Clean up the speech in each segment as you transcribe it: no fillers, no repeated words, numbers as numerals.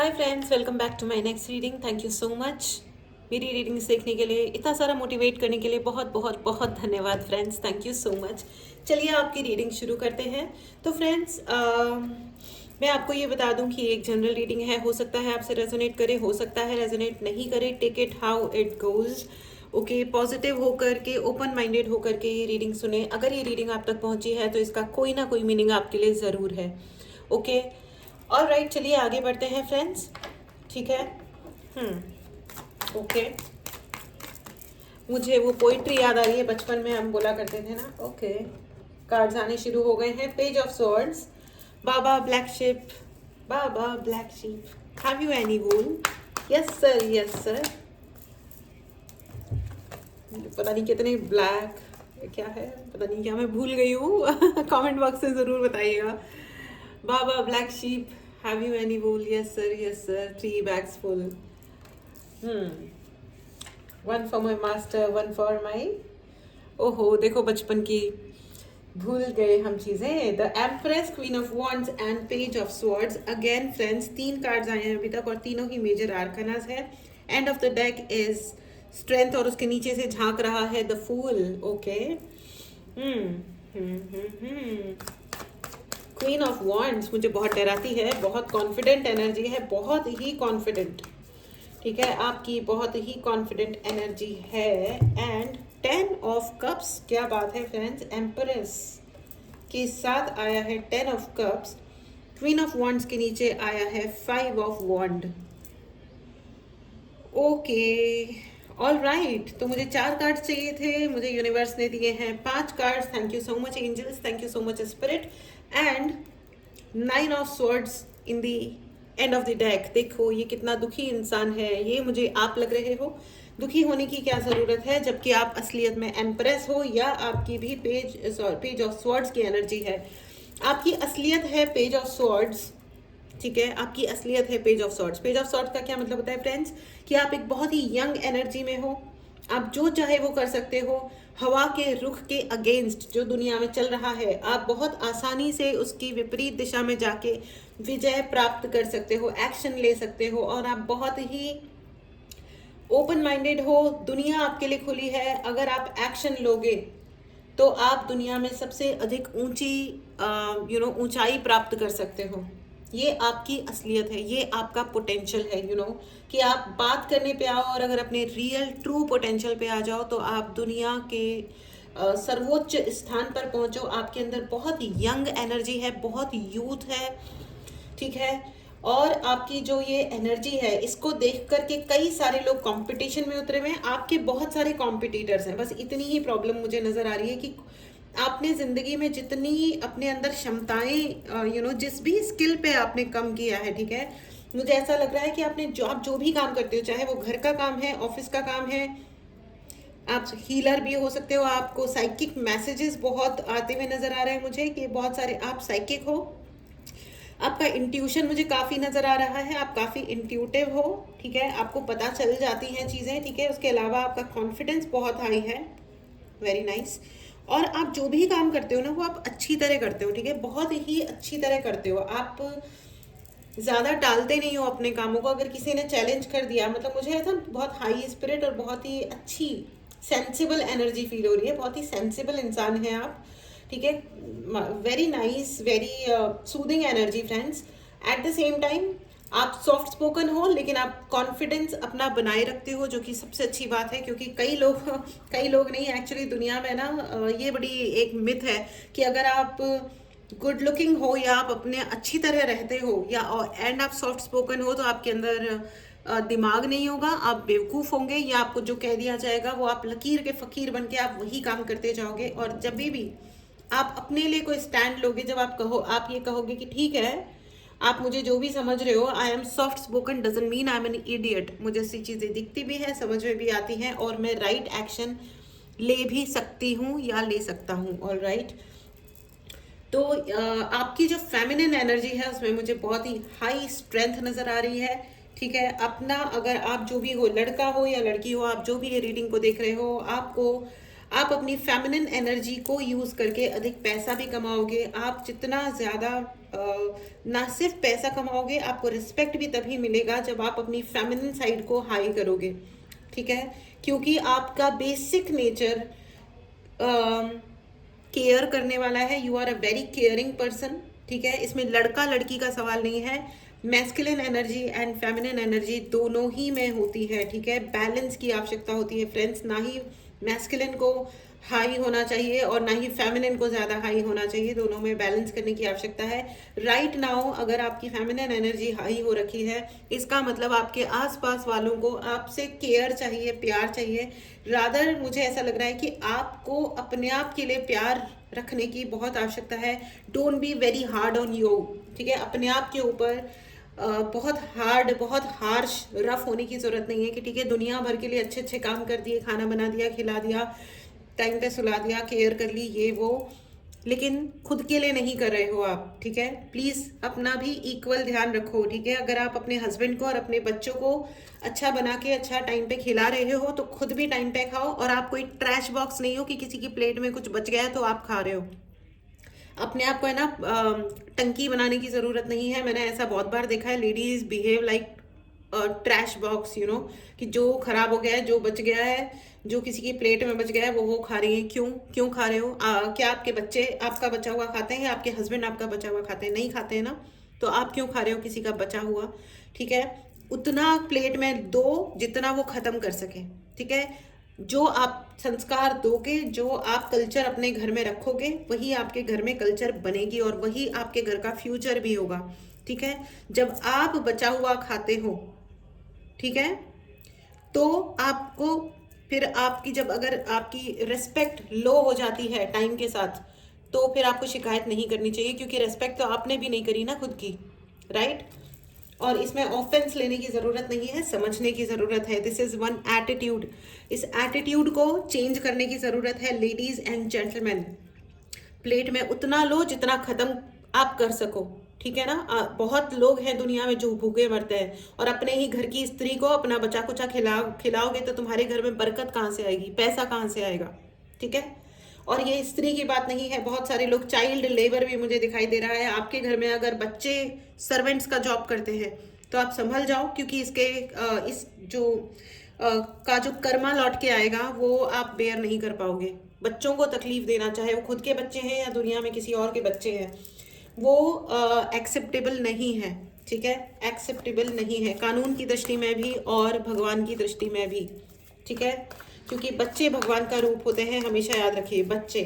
Hi friends, welcome back to my next reading. Thank you so much मेरी readings देखने के लिए, इतना सारा मोटिवेट करने के लिए बहुत बहुत बहुत धन्यवाद friends. Thank you so much. चलिए आपकी रीडिंग शुरू करते हैं। तो फ्रेंड्स, मैं आपको ये बता दूं कि एक जनरल रीडिंग है। हो सकता है आपसे रेजोनेट करे, हो सकता है रेजोनेट नहीं करे। Take it how it goes. Okay, positive होकर के, ओपन माइंडेड होकर के ये रीडिंग सुने। अगर ये रीडिंग आप तक पहुंची है तो इसका कोई ना कोई मीनिंग आपके लिए ज़रूर है। ओके, और राइट, चलिए आगे बढ़ते हैं फ्रेंड्स। ठीक है। ओके, मुझे वो पोइट्री याद आ रही है, बचपन में हम बोला करते थे ना। ओके, कार्ड्स आने शुरू हो गए हैं। Page of swords. Baa baa black ship, baa baa black ship, have you any wool? Yes sir, yes sir. पता नहीं कितने ब्लैक क्या है, पता नहीं क्या, मैं भूल गई हूँ। कमेंट बॉक्स में ज़रूर बताइएगा। Baa baa black sheep, have you any wool? Yes sir, yes sir. 3 bags full. One for my master, one for my. ओहो, देखो बचपन की भूल गए हम चीजें। The empress, queen of wands and page of swords. Again friends, 3 cards आए हैं अभी तक और तीनों ही मेजर आर्कनास है। End of the deck is strength और उसके नीचे से झांक रहा है the fool. Okay, queen of wands मुझे बहुत डराती है। बहुत कॉन्फिडेंट एनर्जी है, बहुत ही कॉन्फिडेंट। ठीक है, आपकी बहुत ही कॉन्फिडेंट एनर्जी है। एंड 10 ऑफ कप्स, क्या बात है फ्रेंड्स। एम्प्रेस के साथ आया है 10 of cups. Queen of wands के नीचे आया है 5 of wand. Okay, all right. तो मुझे 4 कार्ड्स चाहिए थे, मुझे यूनिवर्स ने दिए हैं 5 cards. Thank you so much angels, thank you so much spirit. And 9 of swords in the end of the deck. देखो ये कितना दुखी इंसान है। ये मुझे आप लग रहे हो। दुखी होने की क्या ज़रूरत है, जबकि आप असलियत में एम्प्रेस हो, या आपकी भी पेज ऑफ स्वॉर्ड्स की एनर्जी है। आपकी असलियत है पेज ऑफ स्वॉर्ड्स। ठीक है, आपकी असलियत है page of swords. Page of swords का क्या मतलब होता है फ्रेंड्स, कि आप एक बहुत ही यंग एनर्जी में हो। आप जो चाहे वो कर सकते हो। हवा के रुख के अगेंस्ट जो दुनिया में चल रहा है, आप बहुत आसानी से उसकी विपरीत दिशा में जाके विजय प्राप्त कर सकते हो, एक्शन ले सकते हो। और आप बहुत ही ओपन माइंडेड हो। दुनिया आपके लिए खुली है। अगर आप एक्शन लोगे तो आप दुनिया में सबसे अधिक ऊंची ऊंचाई प्राप्त कर सकते हो। ये आपकी असलियत है, ये आपका पोटेंशियल है। कि आप बात करने पे आओ और अगर अपने रियल ट्रू पोटेंशियल पे आ जाओ तो आप दुनिया के सर्वोच्च स्थान पर पहुंचो। आपके अंदर बहुत यंग एनर्जी है, बहुत यूथ है। ठीक है, और आपकी जो ये एनर्जी है, इसको देख करके कई सारे लोग कंपटीशन में उतरे हुए हैं। आपके बहुत सारे कॉम्पिटिटर्स हैं। बस इतनी ही प्रॉब्लम मुझे नजर आ रही है कि आपने जिंदगी में जितनी अपने अंदर क्षमताएं जिस भी स्किल पे आपने कम किया है, ठीक है, मुझे ऐसा लग रहा है कि आप जो भी काम करते हो, चाहे वो घर का काम है, ऑफिस का काम है, आप हीलर भी हो सकते हो। आपको साइकिक मैसेजेस बहुत आते हुए नजर आ रहे हैं मुझे, कि बहुत सारे आप साइकिक हो। आपका इंट्यूशन मुझे काफ़ी नज़र आ रहा है, आप काफ़ी इंट्यूटिव हो। ठीक है, आपको पता चल जाती हैं चीज़ें। ठीक है, उसके अलावा आपका कॉन्फिडेंस बहुत हाई है। Very nice. और आप जो भी काम करते हो ना, वो आप अच्छी तरह करते हो। ठीक है, बहुत ही अच्छी तरह करते हो। आप ज़्यादा टालते नहीं हो अपने कामों को। अगर किसी ने चैलेंज कर दिया, मतलब मुझे ऐसा बहुत हाई स्पिरिट और बहुत ही अच्छी सेंसिबल एनर्जी फील हो रही है। बहुत ही सेंसिबल इंसान है आप। ठीक है, very nice, very soothing energy friends. At the same time आप सॉफ्ट स्पोकन हो, लेकिन आप कॉन्फिडेंस अपना बनाए रखते हो, जो कि सबसे अच्छी बात है। क्योंकि कई लोग नहीं, एक्चुअली दुनिया में ना ये बड़ी एक मिथ है कि अगर आप गुड लुकिंग हो या आप अपने अच्छी तरह रहते हो या एंड आप सॉफ्ट स्पोकन हो, तो आपके अंदर दिमाग नहीं होगा, आप बेवकूफ़ होंगे, या आपको जो कह दिया जाएगा वो आप लकीर के फ़कीर बन के आप वही काम करते जाओगे। और जब भी आप अपने लिए कोई स्टैंड लोगे, जब आप ये कहोगे कि ठीक है, आप मुझे जो भी समझ रहे हो, I am soft spoken doesn't mean I am an idiot. मुझे ऐसी चीज़ें दिखती भी है, समझ में भी आती हैं, और मैं राइट एक्शन ले भी सकती हूँ या ले सकता हूँ। All right. तो आपकी जो फेमिनिन एनर्जी है, उसमें मुझे बहुत ही हाई स्ट्रेंथ नज़र आ रही है। ठीक है, अपना, अगर आप जो भी हो, लड़का हो या लड़की हो, आप जो भी ये रीडिंग को देख रहे हो, आपको आप अपनी फेमिनिन एनर्जी को यूज़ करके अधिक पैसा भी कमाओगे। आप जितना ज़्यादा ना सिर्फ पैसा कमाओगे, आपको रिस्पेक्ट भी तभी मिलेगा जब आप अपनी फेमिनिन साइड को हाई करोगे, ठीक है। क्योंकि आपका बेसिक नेचर केयर करने वाला है। You are a very caring person, ठीक है। इसमें लड़का लड़की का सवाल नहीं है। Masculine energy and feminine energy दोनों ही में होती है, ठीक है। बैलेंस की आवश्यकता होती है फ्रेंड्स। ना ही मैस्कुलिन को हाई होना चाहिए और ना ही फेमिनिन को ज़्यादा हाई होना चाहिए, दोनों में बैलेंस करने की आवश्यकता है। राइट नाउ अगर आपकी फेमिनिन एनर्जी हाई हो रखी है, इसका मतलब आपके आसपास वालों को आपसे केयर चाहिए, प्यार चाहिए। रादर मुझे ऐसा लग रहा है कि आपको अपने आप के लिए प्यार रखने की बहुत आवश्यकता है। Don't be very hard on you, ठीक है। अपने आप के ऊपर बहुत हार्ड, बहुत हार्श, रफ होने की ज़रूरत नहीं है कि ठीक है दुनिया भर के लिए अच्छे अच्छे काम कर दिए, खाना बना दिया, खिला दिया, टाइम पे सुला दिया, केयर कर ली, ये वो, लेकिन खुद के लिए नहीं कर रहे हो आप, ठीक है। प्लीज़ अपना भी इक्वल ध्यान रखो, ठीक है। अगर आप अपने हस्बैंड को और अपने बच्चों को अच्छा बना के अच्छा टाइम पे खिला रहे हो तो खुद भी टाइम पे खाओ। और आप कोई ट्रैश बॉक्स नहीं हो कि किसी की प्लेट में कुछ बच गया है तो आप खा रहे हो। अपने आप को है ना टंकी बनाने की ज़रूरत नहीं है। मैंने ऐसा बहुत बार देखा है, ladies behave like trash box, you know, कि जो खराब हो गया है, जो बच गया है, जो किसी की प्लेट में बच गया है वो खा रही है। क्यों खा रहे हो? क्या आपके बच्चे आपका बचा हुआ खाते हैं या आपके हस्बैंड आपका बचा हुआ खाते हैं? नहीं खाते हैं ना, तो आप क्यों खा रहे हो किसी का बचा हुआ, ठीक है। उतना प्लेट में दो जितना वो ख़त्म कर सके, ठीक है। जो आप संस्कार दोगे, जो आप कल्चर अपने घर में रखोगे, वही आपके घर में कल्चर बनेगी और वही आपके घर का फ्यूचर भी होगा, ठीक है। जब आप बचा हुआ खाते हो, ठीक है, तो आपको फिर आपकी जब अगर आपकी रिस्पेक्ट लो हो जाती है टाइम के साथ, तो फिर आपको शिकायत नहीं करनी चाहिए, क्योंकि रिस्पेक्ट तो आपने भी नहीं करी ना खुद की, राइट। और इसमें ऑफेंस लेने की ज़रूरत नहीं है, समझने की ज़रूरत है। This is one attitude. इस एटीट्यूड को चेंज करने की ज़रूरत है लेडीज़ एंड जेंटलमैन। प्लेट में उतना लो जितना ख़त्म आप कर सको, ठीक है ना। बहुत लोग हैं दुनिया में जो भूखे मरते हैं, और अपने ही घर की स्त्री को अपना बचा कुचा खिलाओगे तो तुम्हारे घर में बरकत कहाँ से आएगी, पैसा कहाँ से आएगा, ठीक है। और ये स्त्री की बात नहीं है, बहुत सारे लोग चाइल्ड लेबर भी मुझे दिखाई दे रहा है। आपके घर में अगर बच्चे सर्वेंट्स का जॉब करते हैं तो आप संभल जाओ, क्योंकि इस जो का जो कर्मा लौट के आएगा वो आप बेयर नहीं कर पाओगे। बच्चों को तकलीफ देना, चाहे वो खुद के बच्चे हैं या दुनिया में किसी और के बच्चे हैं, वो एक्सेप्टेबल नहीं है, ठीक है। एक्सेप्टेबल नहीं है कानून की दृष्टि में भी और भगवान की दृष्टि में भी, ठीक है। क्योंकि बच्चे भगवान का रूप होते हैं, हमेशा याद रखिए, बच्चे।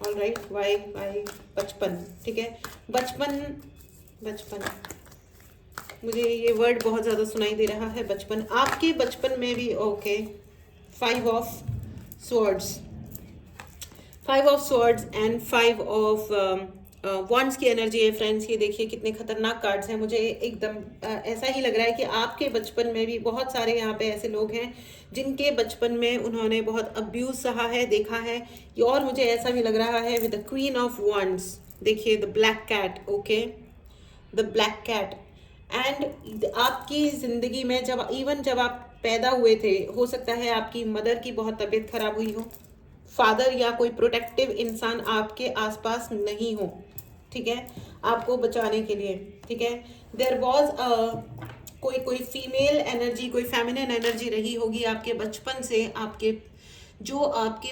ऑल राइट, वाई बचपन, ठीक है। बचपन मुझे ये वर्ड बहुत ज़्यादा सुनाई दे रहा है, बचपन। आपके बचपन में भी, okay. 5 of swords, 5 of swords and 5 of wands की एनर्जी है फ्रेंड्स। ये देखिए कितने खतरनाक कार्ड्स हैं। मुझे एकदम ऐसा ही लग रहा है कि आपके बचपन में भी बहुत सारे यहाँ पे ऐसे लोग हैं जिनके बचपन में उन्होंने बहुत अब्यूज सहा है, देखा है। और मुझे ऐसा भी लग रहा है with the queen of wands, देखिए the black cat, okay, the black cat. And आपकी ज़िंदगी में जब आप पैदा हुए थे, हो सकता है आपकी मदर की बहुत तबीयत खराब हुई हो, फादर या कोई प्रोटेक्टिव इंसान आपके आसपास नहीं हो, ठीक है, आपको बचाने के लिए, ठीक है। देयर वॉज कोई फीमेल एनर्जी, कोई फेमिनिन एनर्जी रही होगी आपके बचपन से, आपके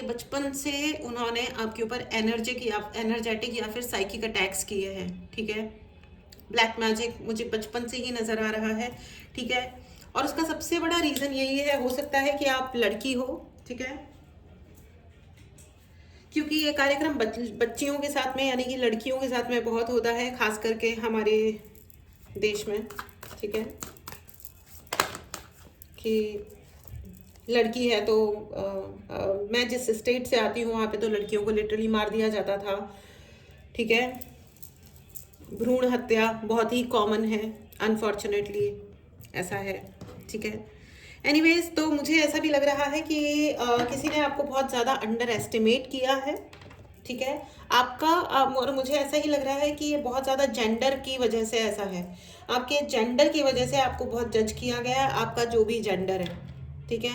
बचपन से उन्होंने आपके ऊपर एनर्जेटिक या फिर साइकिक अटैक्स किए हैं, ठीक है। ब्लैक मैजिक मुझे बचपन से ही नज़र आ रहा है, ठीक है। और उसका सबसे बड़ा रीज़न यही है, हो सकता है कि आप लड़की हो, ठीक है, क्योंकि ये कार्यक्रम बच्चियों के साथ में, यानी कि लड़कियों के साथ में बहुत होता है, खास करके हमारे देश में, ठीक है, कि लड़की है तो मैं जिस स्टेट से आती हूँ वहाँ पे तो लड़कियों को लिटरली मार दिया जाता था, ठीक है। भ्रूण हत्या बहुत ही कॉमन है, अनफॉर्चुनेटली ऐसा है, ठीक है। एनीवेज, तो मुझे ऐसा भी लग रहा है कि किसी ने आपको बहुत ज़्यादा अंडर एस्टिमेट किया है, ठीक है, आपका। और मुझे ऐसा ही लग रहा है कि ये बहुत ज़्यादा जेंडर की वजह से ऐसा है, आपके जेंडर की वजह से आपको बहुत जज किया गया है, आपका जो भी जेंडर है, ठीक है।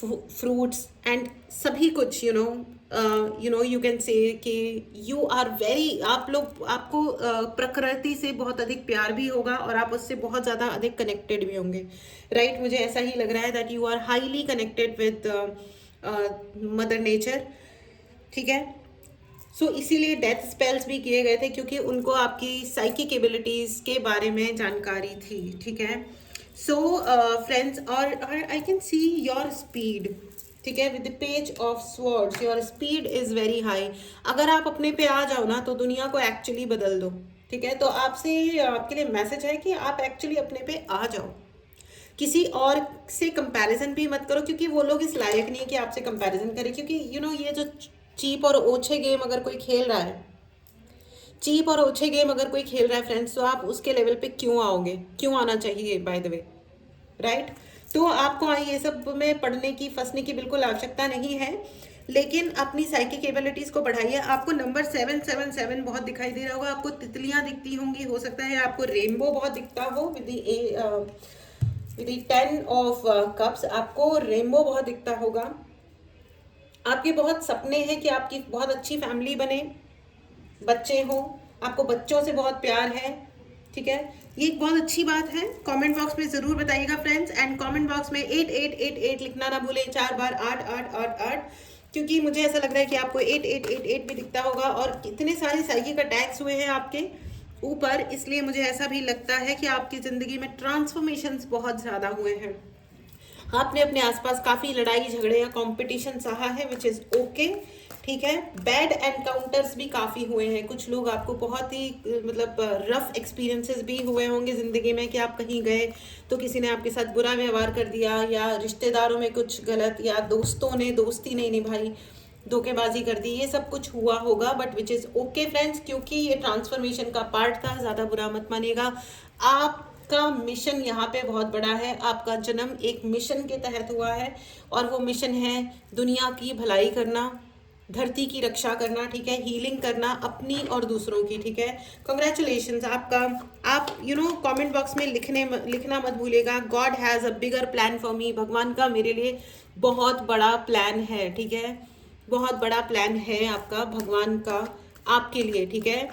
फ्रूट्स एंड सभी कुछ, यू कैन से कि यू आर वेरी, आप लोग, आपको प्रकृति से बहुत अधिक प्यार भी होगा और आप उससे बहुत ज़्यादा अधिक कनेक्टेड भी होंगे, राइट? मुझे ऐसा ही लग रहा है that you are highly connected with mother nature, ठीक है? सो इसीलिए डेथ स्पेल्स भी किए गए थे, क्योंकि उनको आपकी साइकिक एबिलिटीज़ के बारे में जानकारी थी, ठीक है? सो फ्रेंड्स, और I can see your speed, ठीक है? With the page of swords your speed is very high. अगर आप अपने पे आ जाओ ना तो दुनिया को एक्चुअली बदल दो, ठीक है? तो आपसे, आपके लिए मैसेज है कि आप एक्चुअली अपने पे आ जाओ। किसी और से कंपैरिजन भी मत करो, क्योंकि वो लोग इस लायक नहीं है कि आपसे कंपैरिजन करें, क्योंकि ये जो चीप और ओछे गेम अगर कोई खेल रहा है, चीप और ओछे गेम अगर कोई खेल रहा है फ्रेंड्स, तो आप उसके लेवल पे क्यों आओगे? क्यों आना चाहिए, बाय द वे, राइट? तो आपको ये सब में पढ़ने की, फंसने की बिल्कुल आवश्यकता नहीं है, लेकिन अपनी साइकिक एबिलिटीज को बढ़ाइए। आपको नंबर 777 बहुत दिखाई दे रहा होगा, आपको तितलियां दिखती होंगी, हो सकता है आपको रेनबो बहुत दिखता हो विद 10 ऑफ कप्स, आपको रेनबो बहुत दिखता होगा। आपके बहुत सपने हैं कि आपकी बहुत अच्छी फैमिली बने, बच्चे हो, आपको बच्चों से बहुत प्यार है, ठीक है? ये एक बहुत अच्छी बात है। कमेंट बॉक्स में ज़रूर बताइएगा फ्रेंड्स, एंड कमेंट बॉक्स में 8888 लिखना ना भूलें, 4 बार 8888, क्योंकि मुझे ऐसा लग रहा है कि आपको 8888 भी दिखता होगा, और कितने सारे साइकिक अटैक्स हुए हैं आपके ऊपर, इसलिए मुझे ऐसा भी लगता है कि आपकी ज़िंदगी में ट्रांसफॉर्मेशंस बहुत ज़्यादा हुए हैं। आपने अपने आसपास काफ़ी लड़ाई झगड़े या कंपटीशन सहा है, विच इज़ ओके, ठीक है? बैड एनकाउंटर्स भी काफ़ी हुए हैं, कुछ लोग, आपको बहुत ही मतलब रफ एक्सपीरियंसेस भी हुए होंगे ज़िंदगी में, कि आप कहीं गए तो किसी ने आपके साथ बुरा व्यवहार कर दिया, या रिश्तेदारों में कुछ गलत, या दोस्तों ने दोस्ती नहीं निभाई, धोखेबाजी कर दी, ये सब कुछ हुआ होगा, but which is okay friends, क्योंकि ये ट्रांसफॉर्मेशन का पार्ट था, ज़्यादा बुरा मत मानिएगा। आपका मिशन यहाँ पे बहुत बड़ा है, आपका जन्म एक मिशन के तहत हुआ है, और वो मिशन है दुनिया की भलाई करना, धरती की रक्षा करना, ठीक है? हीलिंग करना अपनी और दूसरों की, ठीक है? कॉन्ग्रेचुलेशंस आपका। आप कमेंट बॉक्स में लिखना मत भूलिएगा, God has a bigger plan for me, भगवान का मेरे लिए बहुत बड़ा प्लान है, ठीक है? बहुत बड़ा प्लान है आपका, भगवान का आपके लिए, ठीक है?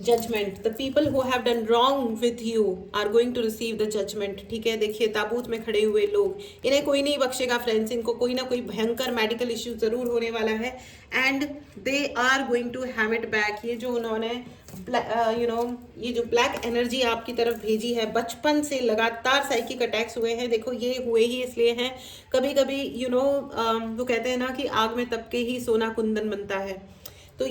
Judgment, the people who have done wrong with you are going to receive the judgment, ठीक है? देखिए ताबूत में खड़े हुए लोग, इन्हें कोई नहीं बख्शेगा फ्रेंड्स, इनको कोई ना कोई भयंकर मेडिकल इश्यू जरूर होने वाला है, and they are going to have it back. ये जो उन्होंने ये जो ब्लैक एनर्जी आपकी तरफ भेजी है, बचपन से लगातार साइकिक अटैक्स हुए हैं, देखो ये हुए ही इसलिए हैं, कभी कभी वो कहते हैं ना कि आग में तप के ही सोना कुंदन बनता है, तो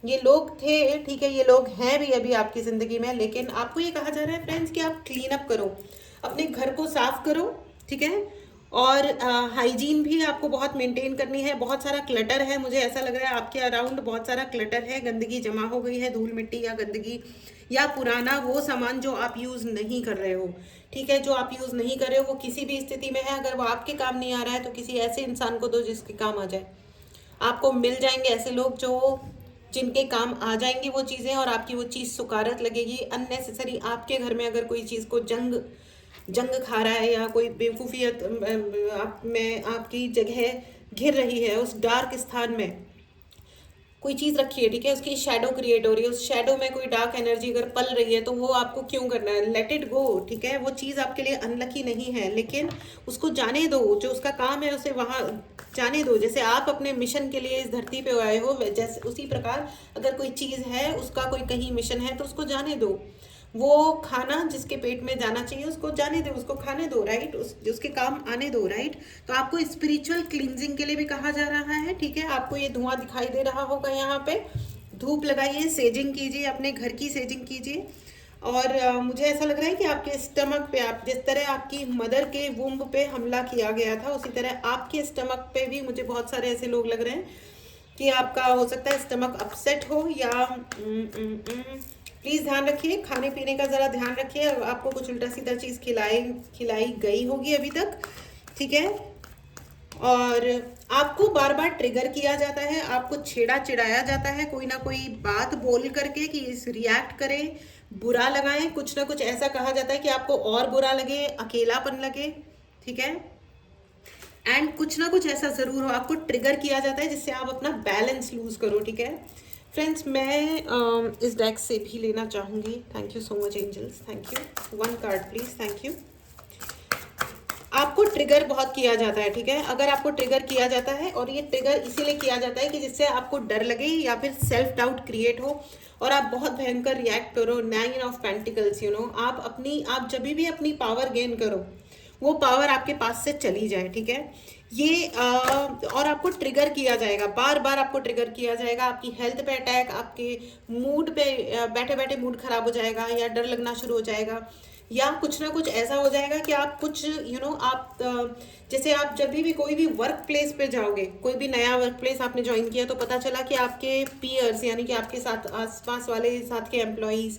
ये लोग थे, ठीक है? ये लोग हैं भी अभी आपकी ज़िंदगी में, लेकिन आपको ये कहा जा रहा है फ्रेंड्स कि आप क्लीन अप करो, अपने घर को साफ करो, ठीक है? और हाइजीन भी आपको बहुत मेंटेन करनी है। बहुत सारा क्लटर है, मुझे ऐसा लग रहा है आपके अराउंड बहुत सारा क्लटर है, गंदगी जमा हो गई है, धूल मिट्टी या गंदगी या पुराना वो सामान जो आप यूज़ नहीं कर रहे हो, ठीक है? जो आप यूज़ नहीं कर रहे हो वो किसी भी स्थिति में है, अगर वो आपके काम नहीं आ रहा है तो किसी ऐसे इंसान को दो जिसके काम आ जाए। आपको मिल जाएंगे ऐसे लोग जिनके काम आ जाएंगी वो चीज़ें, और आपकी वो चीज़ सुकारत लगेगी। अननेसेसरी आपके घर में अगर कोई चीज़ को जंग खा रहा है, या कोई बेवकूफ़ियत आप में आपकी जगह घिर रही है, उस डार्क स्थान में कोई चीज़ रखी है, ठीक है? उसकी शेडो क्रिएट हो रही है, उस शेडो में कोई डार्क एनर्जी अगर पल रही है, तो वो आपको क्यों करना है? लेट इट गो, ठीक है? वो चीज़ आपके लिए अनलकी नहीं है, लेकिन उसको जाने दो, जो उसका काम है उसे वहाँ जाने दो। जैसे आप अपने मिशन के लिए इस धरती पे आए हो, जैसे उसी प्रकार अगर कोई चीज़ है, उसका कोई कहीं मिशन है, तो उसको जाने दो। वो खाना जिसके पेट में जाना चाहिए उसको जाने दो, उसको खाने दो, राइट? उसके काम आने दो, राइट? तो आपको स्पिरिचुअल क्लींजिंग के लिए भी कहा जा रहा है, ठीक है? आपको ये धुआं दिखाई दे रहा होगा, यहाँ पे धूप लगाइए, सेजिंग कीजिए, अपने घर की सेजिंग कीजिए। और मुझे ऐसा लग रहा है कि आपके स्टमक पे, आप जिस तरह आपकी मदर के वुम्ब पे हमला किया गया था, उसी तरह आपके स्टमक पे भी मुझे बहुत सारे ऐसे लोग लग रहे हैं कि आपका हो सकता है स्टमक अपसेट हो, या प्लीज़ ध्यान रखिए, खाने पीने का ज़रा ध्यान रखिए। आपको कुछ उल्टा सीधा चीज़ खिलाई गई होगी अभी तक, ठीक है? और आपको बार बार ट्रिगर किया जाता है, आपको छेड़ा चिढ़ाया जाता है, कोई ना कोई बात बोल करके कि इस रिएक्ट करें, बुरा लगाएं, कुछ ना कुछ ऐसा कहा जाता है कि आपको और बुरा लगे, अकेलापन लगे, ठीक है? एंड कुछ ना कुछ ऐसा ज़रूर हो, आपको ट्रिगर किया जाता है जिससे आप अपना बैलेंस लूज करो, ठीक है फ्रेंड्स। मैं इस डेक से भी लेना चाहूँगी। Thank you so much angels, thank you. One card please, thank you. आपको ट्रिगर बहुत किया जाता है, ठीक है। अगर आपको ट्रिगर किया जाता है, और ये ट्रिगर इसीलिए किया जाता है कि जिससे आपको डर लगे या फिर सेल्फ डाउट क्रिएट हो और आप बहुत भयंकर रिएक्ट करो। 9 ऑफ पेंटिकल्स, यू नो, आप जब भी अपनी पावर गेन करो, वो पावर आपके पास से चली जाए, ठीक है। ये और आपको ट्रिगर किया जाएगा, बार बार आपको ट्रिगर किया जाएगा। आपकी हेल्थ पे अटैक, आपके मूड पे बैठे बैठे मूड खराब हो जाएगा, या डर लगना शुरू हो जाएगा, या कुछ ना कुछ ऐसा हो जाएगा कि आप कुछ आप जैसे आप जब भी कोई भी वर्क प्लेस पे जाओगे, कोई भी नया वर्क प्लेस आपने ज्वाइन किया, तो पता चला कि आपके पीयर्स यानी कि आपके साथ आसपास वाले साथ के एम्प्लॉयज़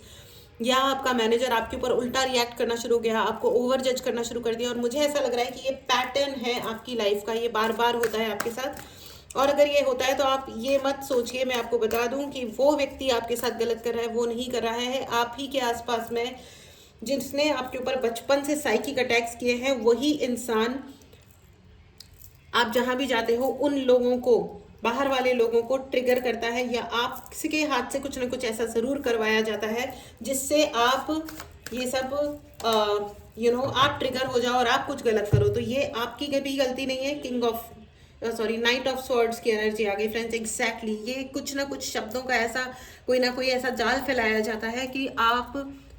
या आपका मैनेजर आपके ऊपर उल्टा रिएक्ट करना शुरू हो गया, आपको ओवर जज करना शुरू कर दिया। और मुझे ऐसा लग रहा है कि ये पैटर्न है आपकी लाइफ का, ये बार बार होता है आपके साथ। और अगर ये होता है तो आप ये मत सोचिए, मैं आपको बता दूं कि वो व्यक्ति आपके साथ गलत कर रहा है, वो नहीं कर रहा है। आप ही के आसपास में जिसने आपके ऊपर बचपन से साइकिक अटैक्स किए हैं, वही इंसान आप जहां भी जाते हो उन लोगों को, बाहर वाले लोगों को ट्रिगर करता है, या आप किसी के हाथ से कुछ ना कुछ ऐसा ज़रूर करवाया जाता है जिससे आप ये सब आप ट्रिगर हो जाओ और आप कुछ गलत करो। तो ये आपकी कभी गलती नहीं है। King of night of swords की एनर्जी आ गई फ्रेंड्स। एग्जैक्टली ये कुछ ना कुछ शब्दों का ऐसा कोई ना कोई ऐसा जाल फैलाया जाता है कि आप,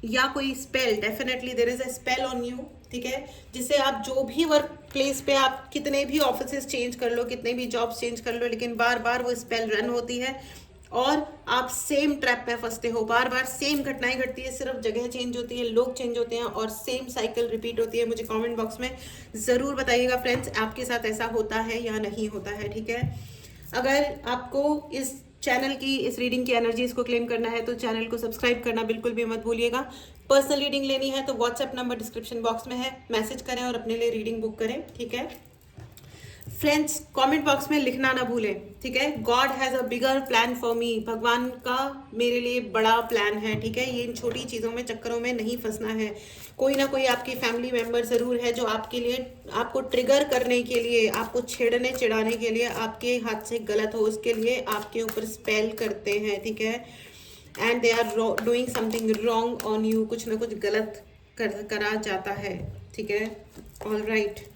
या कोई spell, definitely there is a spell on you, ठीक है, जिससे आप जो भी वर्क प्लेस पे, आप कितने भी ऑफिस चेंज कर लो, कितने भी जॉब्स चेंज कर लो, लेकिन बार बार वो स्पेल रन होती है और आप सेम ट्रैप में फंसते हो। बार बार सेम घटनाएं घटती है, सिर्फ जगह चेंज होती है, लोग चेंज होते हैं और सेम साइकिल रिपीट होती है। मुझे कमेंट बॉक्स में ज़रूर बताइएगा फ्रेंड्स, आपके साथ ऐसा होता है या नहीं होता है, ठीक है। अगर आपको इस चैनल की, इस रीडिंग की एनर्जीज को क्लेम करना है तो चैनल को सब्सक्राइब करना बिल्कुल भी मत भूलिएगा। पर्सनल रीडिंग लेनी है तो व्हाट्सएप नंबर डिस्क्रिप्शन बॉक्स में है, मैसेज करें और अपने लिए रीडिंग बुक करें, ठीक है फ्रेंड्स। कमेंट बॉक्स में लिखना ना भूलें, ठीक है। God has a bigger plan for me, भगवान का मेरे लिए बड़ा प्लान है, ठीक है। ये इन छोटी चीज़ों में, चक्करों में नहीं फंसना है। कोई ना कोई आपकी फैमिली मेंबर ज़रूर है जो आपके लिए, आपको ट्रिगर करने के लिए, आपको छेड़ने चिढ़ाने के लिए, आपके हाथ से गलत हो उसके लिए आपके ऊपर स्पेल करते हैं, ठीक है। And they are doing something wrong on you, कुछ ना कुछ गलत करा जाता है, ठीक है। All right.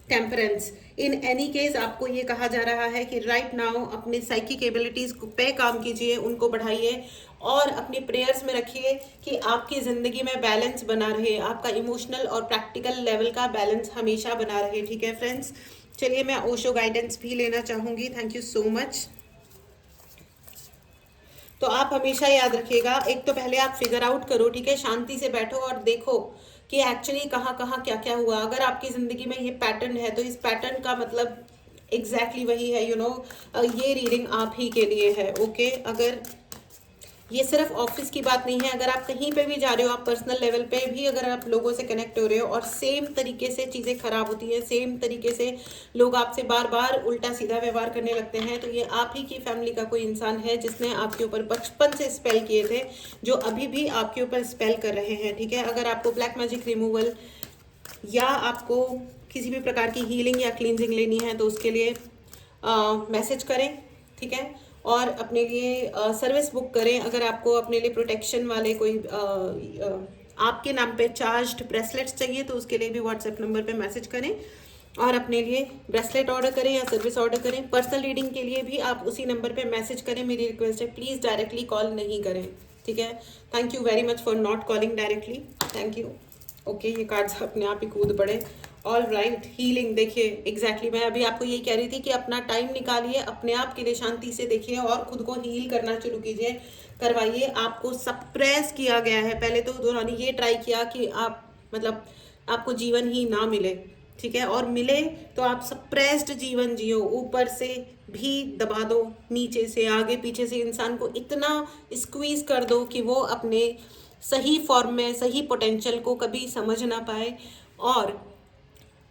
Temperance, in any case आपको ये कहा जा रहा है कि राइट नाउ अपने साइकिक एबिलिटीज पे काम कीजिए, उनको बढ़ाइए और अपनी प्रेयर्स में रखिए कि आपकी ज़िंदगी में बैलेंस बना रहे, आपका इमोशनल और प्रैक्टिकल लेवल का बैलेंस हमेशा बना रहे, ठीक है फ्रेंड्स। चलिए मैं ओशो गाइडेंस भी लेना चाहूँगी। Thank you so much. तो आप हमेशा याद रखिएगा, एक तो पहले आप फिगर आउट करो, ठीक है, शांति से बैठो और देखो कि एक्चुअली कहाँ कहाँ क्या क्या हुआ। अगर आपकी ज़िंदगी में ये पैटर्न है तो इस पैटर्न का मतलब एग्जैक्टली वही है, ये रीडिंग आप ही के लिए है, ओके। अगर ये सिर्फ ऑफिस की बात नहीं है, अगर आप कहीं पे भी जा रहे हो, आप पर्सनल लेवल पे भी अगर आप लोगों से कनेक्ट हो रहे हो और सेम तरीके से चीज़ें खराब होती है, सेम तरीके से लोग आपसे बार बार उल्टा सीधा व्यवहार करने लगते हैं, तो ये आप ही की फैमिली का कोई इंसान है जिसने आपके ऊपर बचपन से स्पेल किए थे, जो अभी भी आपके ऊपर स्पेल कर रहे हैं, ठीक है। अगर आपको ब्लैक मैजिक रिमूवल या आपको किसी भी प्रकार की हीलिंग या क्लींजिंग लेनी है तो उसके लिए मैसेज करें, ठीक है, और अपने लिए सर्विस बुक करें। अगर आपको अपने लिए प्रोटेक्शन वाले कोई आपके नाम पे चार्ज्ड ब्रेसलेट्स चाहिए तो उसके लिए भी व्हाट्सएप नंबर पे मैसेज करें और अपने लिए ब्रेसलेट ऑर्डर करें या सर्विस ऑर्डर करें। पर्सनल रीडिंग के लिए भी आप उसी नंबर पे मैसेज करें। मेरी रिक्वेस्ट है, प्लीज़ डायरेक्टली कॉल नहीं करें, ठीक है। Thank you very much for not calling directly, thank you. Okay, ये कार्ड्स अपने आप ही कूद पड़े। ऑल राइट, हीलिंग देखिए, एग्जैक्टली मैं अभी आपको यही कह रही थी कि अपना टाइम निकालिए, अपने आप के लिए शांति से देखिए और खुद को हील करना शुरू कीजिए, करवाइए। आपको सप्रेस किया गया है, पहले तो उन्होंने ये ट्राई किया कि आप मतलब आपको जीवन ही ना मिले, ठीक है, और मिले तो आप सप्रेस्ड जीवन जियो, ऊपर से भी दबा दो, नीचे से आगे पीछे से इंसान को इतना स्क्वीज कर दो कि वो अपने सही फॉर्म में, सही पोटेंशियल को कभी समझ ना पाए और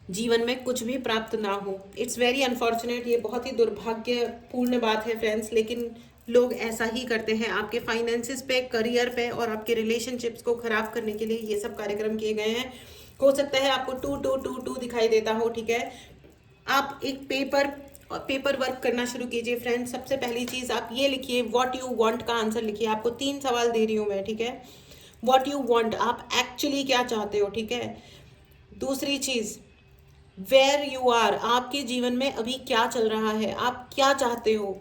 जीवन में कुछ भी प्राप्त ना हो। इट्स वेरी अनफॉर्चुनेट, ये बहुत ही दुर्भाग्यपूर्ण बात है फ्रेंड्स, लेकिन लोग ऐसा ही करते हैं। आपके फाइनेंसिस पे, करियर पे और आपके रिलेशनशिप्स को खराब करने के लिए ये सब कार्यक्रम किए गए हैं। हो सकता है आपको 2 2 2 2 दिखाई देता हो, ठीक है, आप एक पेपर वर्क करना शुरू कीजिए फ्रेंड्स। सबसे पहली चीज़ आप ये लिखिए, व्हाट यू वांट का आंसर लिखिए। आपको 3 सवाल दे रही हूँ मैं, ठीक है। व्हाट यू वांट, आप एक्चुअली क्या चाहते हो, ठीक है। दूसरी चीज़, वेयर यू आर, आपके जीवन में अभी क्या चल रहा है, आप क्या चाहते हो,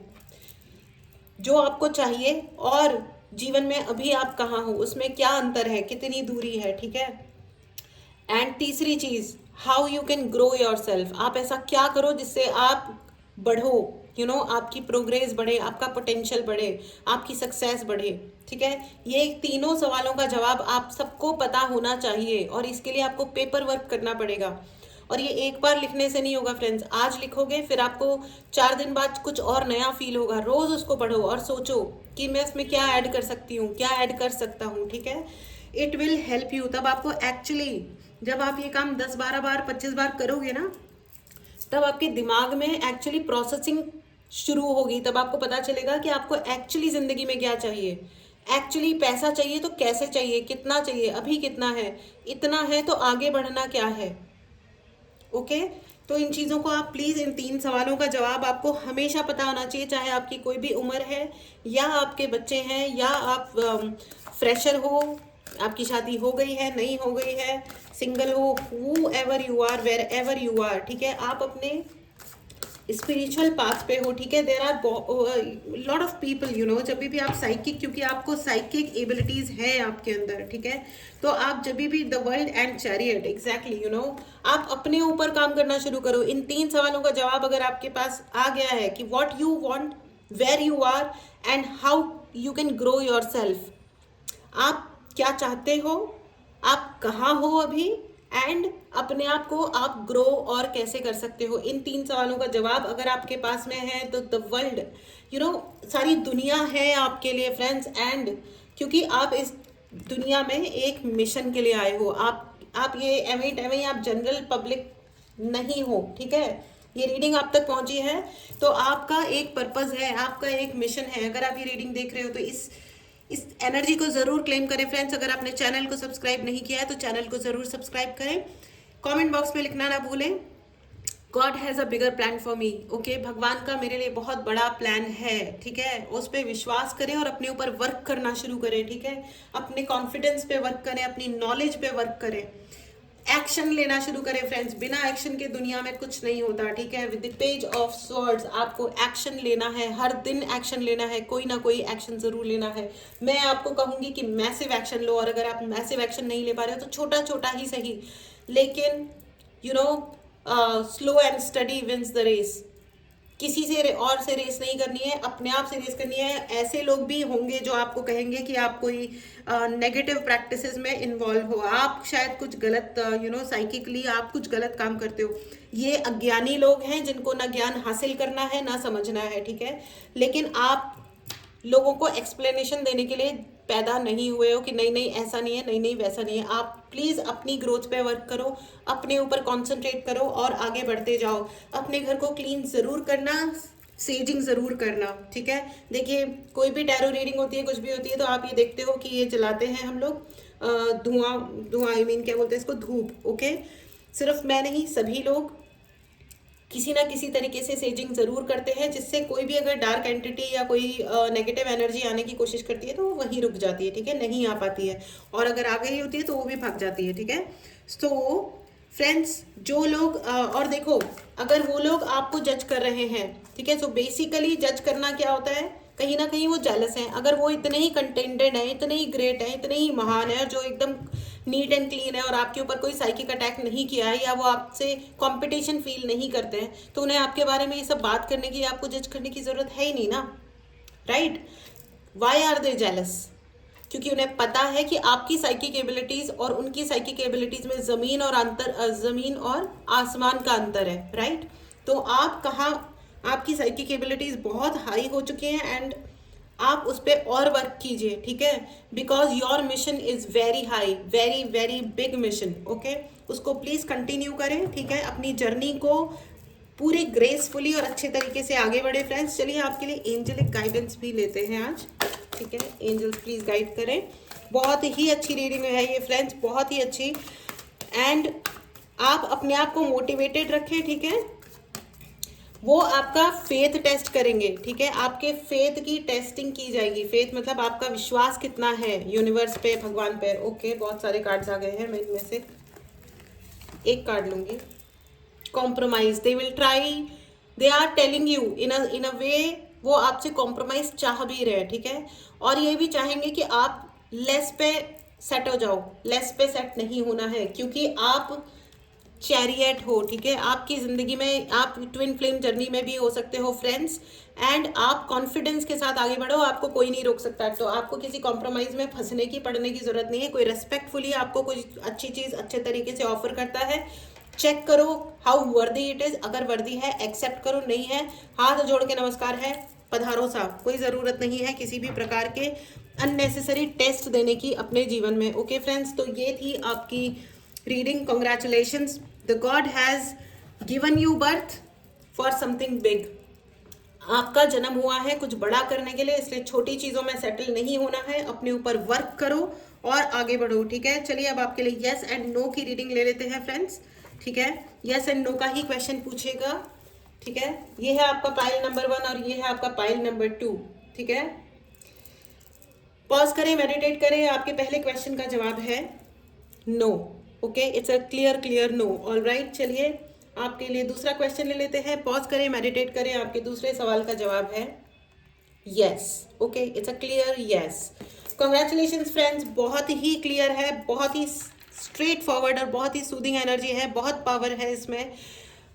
जो आपको चाहिए, और जीवन में अभी आप कहाँ हो, उसमें क्या अंतर है, कितनी दूरी है, ठीक है। एंड तीसरी चीज, how you can grow yourself, आप ऐसा क्या करो जिससे आप बढ़ो, आपकी प्रोग्रेस बढ़े, आपका पोटेंशियल बढ़े, आपकी सक्सेस बढ़े, ठीक है। ये तीनों सवालों का जवाब आप सबको पता होना चाहिए, और इसके लिए आपको पेपर वर्क करना पड़ेगा। और ये एक बार लिखने से नहीं होगा फ्रेंड्स। आज लिखोगे, फिर आपको 4 दिन बाद कुछ और नया फील होगा। रोज उसको पढ़ो और सोचो कि मैं इसमें क्या ऐड कर सकती हूँ, क्या ऐड कर सकता हूँ, ठीक है। It will help you. तब आपको एक्चुअली, जब आप ये काम 10-12 बार 25 बार करोगे ना, तब आपके दिमाग में एक्चुअली प्रोसेसिंग शुरू होगी। तब आपको पता चलेगा कि आपको एक्चुअली जिंदगी में क्या चाहिए। एक्चुअली पैसा चाहिए तो कैसे चाहिए, कितना चाहिए, अभी कितना है, इतना है तो आगे बढ़ना क्या है, ओके। तो इन चीज़ों को आप प्लीज़, इन 3 सवालों का जवाब आपको हमेशा पता होना चाहिए, चाहे आपकी कोई भी उम्र है, या आपके बच्चे हैं, या आप फ्रेशर हो, आपकी शादी हो गई है, नहीं हो गई है, सिंगल हो, whoever you are, wherever you are, ठीक है। आप अपने स्पिरिचुअल पाथ पे हो, ठीक है। There are lot of people, जब भी आप साइकिक, क्योंकि आपको साइकिक एबिलिटीज है आपके अंदर, ठीक है। तो आप जब भी the world and chariot, exactly, आप अपने ऊपर काम करना शुरू करो। इन 3 सवालों का जवाब अगर आपके पास आ गया है कि what you want, where you are, and how you can grow yourself, आप क्या चाहते हो, आप कहाँ हो अभी, एंड अपने आप को आप ग्रो और कैसे कर सकते हो, इन 3 सवालों का जवाब अगर आपके पास में है तो द वर्ल्ड, सारी दुनिया है आपके लिए फ्रेंड्स। एंड क्योंकि आप इस दुनिया में एक मिशन के लिए आए हो, आप ये एवं आप जनरल पब्लिक नहीं हो, ठीक है। ये रीडिंग आप तक पहुंची है तो आपका एक पर्पस है, आपका एक मिशन है। अगर आप ये रीडिंग देख रहे हो तो इस एनर्जी को जरूर क्लेम करें फ्रेंड्स। अगर आपने चैनल को सब्सक्राइब नहीं किया है तो चैनल को जरूर सब्सक्राइब करें। कमेंट बॉक्स में लिखना ना भूलें, God has a bigger plan for me, okay. भगवान का मेरे लिए बहुत बड़ा प्लान है, ठीक है। उस पर विश्वास करें और अपने ऊपर वर्क करना शुरू करें, ठीक है। अपने कॉन्फिडेंस पे वर्क करें, अपनी नॉलेज पे वर्क करें, एक्शन लेना शुरू करें फ्रेंड्स। बिना एक्शन के दुनिया में कुछ नहीं होता, ठीक है। With the page of swords आपको एक्शन लेना है, हर दिन एक्शन लेना है, कोई ना कोई एक्शन जरूर लेना है। मैं आपको कहूंगी कि मैसिव एक्शन लो, और अगर आप मैसिव एक्शन नहीं ले पा रहे हो तो छोटा छोटा ही सही, लेकिन slow and study wins the race. किसी से और से रेस नहीं करनी है, अपने आप से रेस करनी है। ऐसे लोग भी होंगे जो आपको कहेंगे कि आप कोई नेगेटिव प्रैक्टिसेस में इन्वॉल्व हो, आप शायद कुछ गलत, साइकिकली आप कुछ गलत काम करते हो। ये अज्ञानी लोग हैं जिनको ना ज्ञान हासिल करना है ना समझना है, ठीक है। लेकिन आप लोगों को एक्सप्लेनेशन देने के लिए पैदा नहीं हुए हो कि नहीं नहीं ऐसा नहीं है, नहीं नहीं वैसा नहीं है। आप प्लीज़ अपनी ग्रोथ पे वर्क करो, अपने ऊपर कंसंट्रेट करो और आगे बढ़ते जाओ। अपने घर को क्लीन ज़रूर करना, सेजिंग ज़रूर करना, ठीक है। देखिए, कोई भी टैरो रीडिंग होती है, कुछ भी होती है, तो आप ये देखते हो कि ये जलाते हैं हम लोग धुआं, आई मीन क्या बोलते हैं इसको, धूप, ओके। सिर्फ मैं नहीं, सभी लोग किसी ना किसी तरीके से सेजिंग ज़रूर करते हैं, जिससे कोई भी अगर डार्क एंटिटी या कोई नेगेटिव एनर्जी आने की कोशिश करती है तो वो वहीं रुक जाती है, ठीक है, नहीं आ पाती है। और अगर आ गई होती है तो वो भी भाग जाती है, ठीक है। सो फ्रेंड्स, जो लोग और देखो, अगर वो लोग आपको जज कर रहे हैं, ठीक है, सो बेसिकली जज करना क्या होता है, कहीं ना कहीं वो जेलस हैं। अगर वो इतने ही कंटेंटेड हैं, इतने ही ग्रेट हैं, इतने ही महान है, जो एकदम नीट एंड क्लीन है और आपके ऊपर कोई साइकिक अटैक नहीं किया है, या वो आपसे कंपटीशन फील नहीं करते हैं, तो उन्हें आपके बारे में ये सब बात करने की, आपको जज करने की जरूरत है ही नहीं ना, right. Why are they jealous? क्योंकि उन्हें पता है कि आपकी साइकिक एबिलिटीज और उनकी साइकिक एबिलिटीज में जमीन और आसमान का अंतर है, राइट। तो आप कहाँ, आपकी साइकिक एबिलिटीज बहुत हाई हो चुकी हैं एंड आप उस पर और वर्क कीजिए, ठीक है। Because your mission is very high, very very big mission, okay. उसको प्लीज कंटिन्यू करें, ठीक है। अपनी जर्नी को पूरे ग्रेसफुली और अच्छे तरीके से आगे बढ़े फ्रेंड्स। चलिए आपके लिए एंजलिक गाइडेंस भी लेते हैं आज, ठीक है। एंजल्स प्लीज गाइड करें। बहुत ही अच्छी रीडिंग है ये फ्रेंड्स, बहुत ही अच्छी। एंड आप अपने आप को मोटिवेटेड रखें, ठीक है। वो आपका फेथ टेस्ट करेंगे, ठीक है, आपके फेथ की टेस्टिंग की जाएगी। फेथ मतलब आपका विश्वास कितना है यूनिवर्स पे, भगवान पे। ओके, बहुत सारे कार्ड्स आ गए हैं, मैं इनमें से एक कार्ड लूंगी। Compromise, they will try, they are telling you in a way, वो आपसे कॉम्प्रोमाइज चाह भी रहे हैं, ठीक है, और ये भी चाहेंगे कि आप लेस पे सेट हो जाओ। लेस पे सेट नहीं होना है, क्योंकि आप चैरियट हो, ठीक है, आपकी जिंदगी में आप ट्विन फ्लेम जर्नी में भी हो सकते हो फ्रेंड्स, एंड आप कॉन्फिडेंस के साथ आगे बढ़ो, आपको कोई नहीं रोक सकता। तो आपको किसी कॉम्प्रोमाइज में फंसने की पड़ने की जरूरत नहीं है। कोई रेस्पेक्टफुली आपको कोई अच्छी चीज अच्छे तरीके से ऑफर करता है, चेक करो हाउ वर्दी इट इज। अगर वर्दी है एक्सेप्ट करो, नहीं है हाथ जोड़ के नमस्कार है, पधारो साहब। कोई ज़रूरत नहीं है किसी भी प्रकार के अननेसेसरी टेस्ट देने की अपने जीवन में। ओके फ्रेंड्स, तो ये थी आपकी reading. Congratulations, the God has given you birth for something big. आपका जन्म हुआ है कुछ बड़ा करने के लिए, इसलिए छोटी चीज़ों में सेटल नहीं होना है। अपने ऊपर वर्क करो और आगे बढ़ो, ठीक है। चलिए अब आपके लिए यस एंड नो की रीडिंग ले लेते हैं फ्रेंड्स, ठीक है। यस एंड नो का ही क्वेश्चन पूछेगा, ठीक है। ये है आपका पाइल नंबर 1 और ये है आपका पाइल नंबर 2, ठीक है। पॉज करें, मेडिटेट करें। आपके पहले क्वेश्चन का जवाब है no, okay, it's a clear no. All right, चलिए आपके लिए दूसरा क्वेश्चन ले लेते हैं। पॉज करें, मेडिटेट करें। आपके दूसरे सवाल का जवाब है yes, okay, it's a clear yes. Congratulations friends, बहुत ही क्लियर है, बहुत ही स्ट्रेट फॉरवर्ड और बहुत ही सूदिंग एनर्जी है, बहुत पावर है इसमें।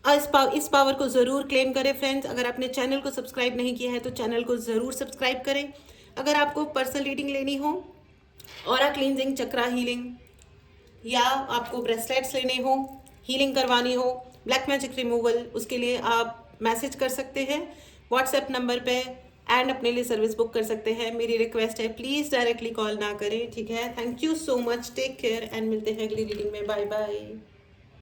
इस पावर को ज़रूर क्लेम करें फ्रेंड्स। अगर आपने चैनल को सब्सक्राइब नहीं किया है तो चैनल को ज़रूर सब्सक्राइब करें। अगर आपको पर्सनल रीडिंग लेनी हो, ऑरा क्लींजिंग, चक्रा हीलिंग, या आपको ब्रेसलेट्स लेने हो, हीलिंग करवानी हो, ब्लैक मैजिक रिमूवल, उसके लिए आप मैसेज कर सकते हैं व्हाट्सएप नंबर पे एंड अपने लिए सर्विस बुक कर सकते हैं। मेरी रिक्वेस्ट है प्लीज़ डायरेक्टली कॉल ना करें, ठीक है। Thank you so much, take care and मिलते हैं अगली रीडिंग में। Bye bye.